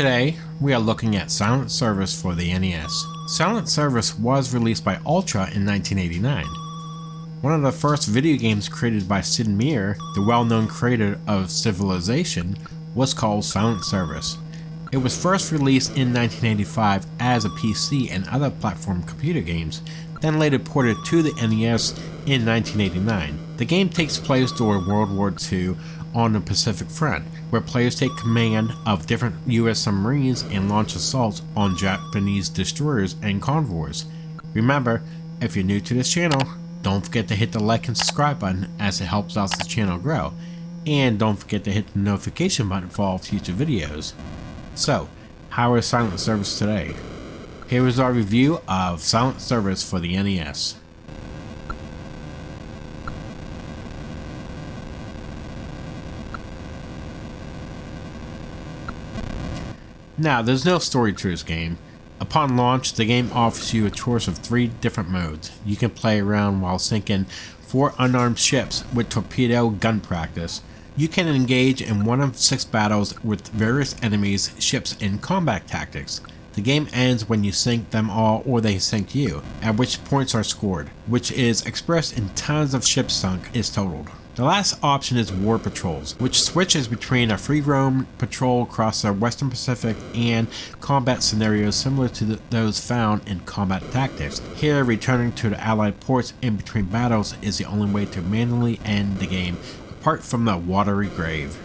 Today, we are looking at Silent Service for the NES. Silent Service was released by Ultra in 1989. One of the first video games created by Sid Meier, the well-known creator of Civilization, was called Silent Service. It was first released in 1985 as a PC and other platform computer games, then later ported to the NES in 1989. The game takes place during World War II on the Pacific Front, where players take command of different US submarines and launch assaults on Japanese destroyers and convoys. Remember, if you're new to this channel, don't forget to hit the like and subscribe button as it helps out the channel grow, and don't forget to hit the notification button for all future videos. So, how is Silent Service today? Here is our review of Silent Service for the NES. Now, there's no story to this game. Upon launch, the game offers you a choice of 3 different modes. You can play around while sinking 4 unarmed ships with torpedo gun practice. You can engage in one of 6 battles with various enemies, ships, and combat tactics. The game ends when you sink them all or they sink you, at which points are scored, which is expressed in tons of ships sunk is totaled. The last option is War Patrols, which switches between a free roam patrol across the Western Pacific and combat scenarios similar to those found in Combat Tactics. Here, returning to the Allied ports in between battles is the only way to manually end the game, apart from the watery grave.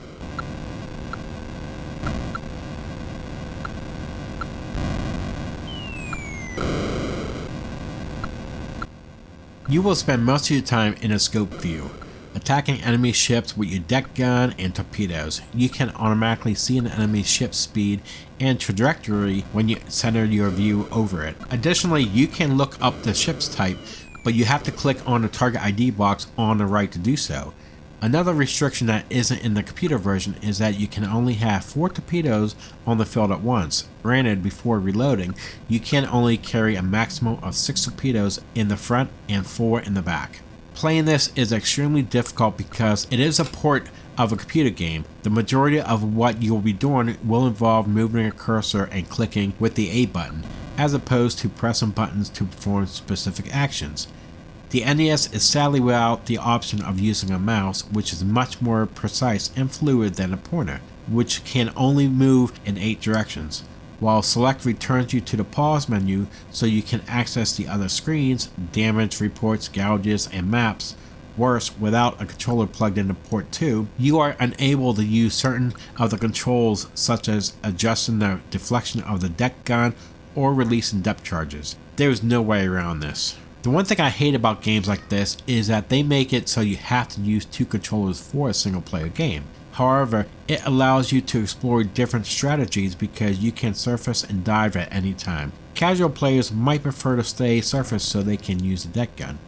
You will spend most of your time in a scope view, attacking enemy ships with your deck gun and torpedoes. You can automatically see an enemy ship's speed and trajectory when you center your view over it. Additionally, you can look up the ship's type, but you have to click on the target ID box on the right to do so. Another restriction that isn't in the computer version is that you can only have 4 torpedoes on the field at once. Granted, before reloading, you can only carry a maximum of 6 torpedoes in the front and 4 in the back. Playing this is extremely difficult because it is a port of a computer game. The majority of what you'll be doing will involve moving a cursor and clicking with the A button, as opposed to pressing buttons to perform specific actions. The NES is sadly without the option of using a mouse, which is much more precise and fluid than a pointer, which can only move in 8 directions, while Select returns you to the pause menu so you can access the other screens, damage reports, gouges, and maps. Worse, without a controller plugged into port 2, you are unable to use certain of the controls, such as adjusting the deflection of the deck gun or releasing depth charges. There is no way around this. The one thing I hate about games like this is that they make it so you have to use 2 controllers for a single player game. However, it allows you to explore different strategies because you can surface and dive at any time. Casual players might prefer to stay surface so they can use the deck gun.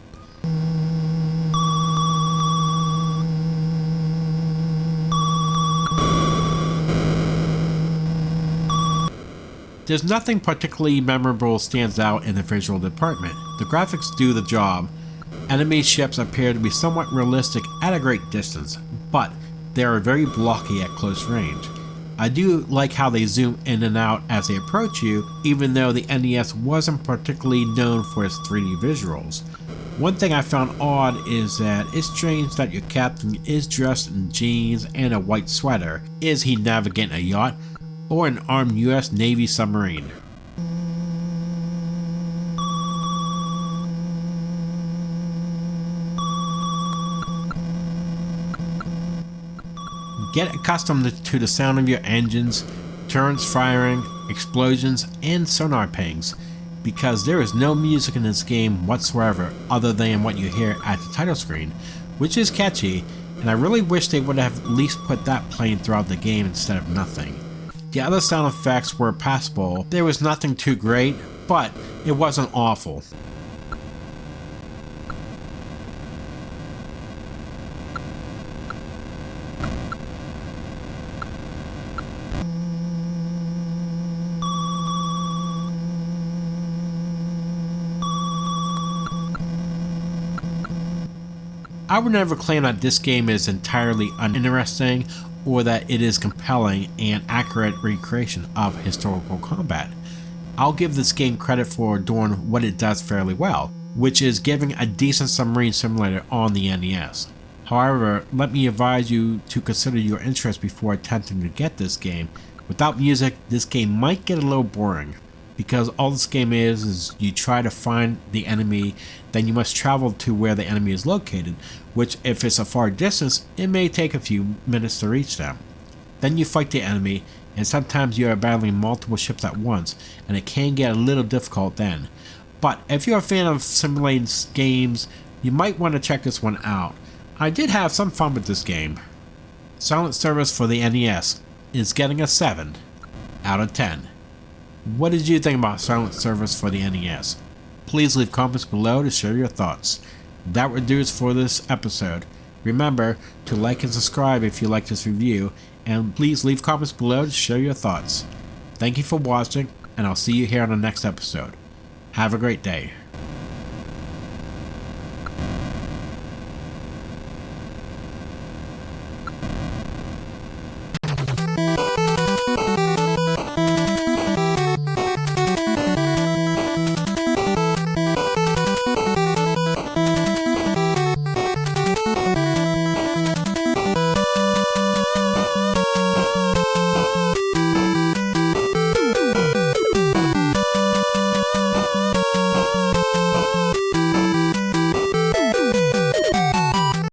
There's nothing particularly memorable stands out in the visual department. The graphics do the job. Enemy ships appear to be somewhat realistic at a great distance, but they are very blocky at close range. I do like how they zoom in and out as they approach you, even though the NES wasn't particularly known for its 3D visuals. One thing I found odd is that it's strange that your captain is dressed in jeans and a white sweater. Is he navigating a yacht or an armed US Navy submarine? Get accustomed to the sound of your engines, turrets firing, explosions, and sonar pings, because there is no music in this game whatsoever other than what you hear at the title screen, which is catchy, and I really wish they would have at least put that playing throughout the game instead of nothing. The other sound effects were passable. There was nothing too great, but it wasn't awful. I would never claim that this game is entirely uninteresting or that it is compelling and accurate recreation of historical combat. I'll give this game credit for doing what it does fairly well, which is giving a decent submarine simulator on the NES. However, let me advise you to consider your interest before attempting to get this game. Without music, this game might get a little boring, because all this game is you try to find the enemy, then you must travel to where the enemy is located, which if it's a far distance, it may take a few minutes to reach them. Then you fight the enemy, and sometimes you are battling multiple ships at once, and it can get a little difficult then. But if you're a fan of simulating games, you might want to check this one out. I did have some fun with this game. Silent Service for the NES is getting a 7 out of 10. What did you think about Silent Service for the NES? Please leave comments below to share your thoughts. That would do it for this episode. Remember to like and subscribe if you like this review, and please leave comments below to share your thoughts. Thank you for watching, and I'll see you here on the next episode. Have a great day.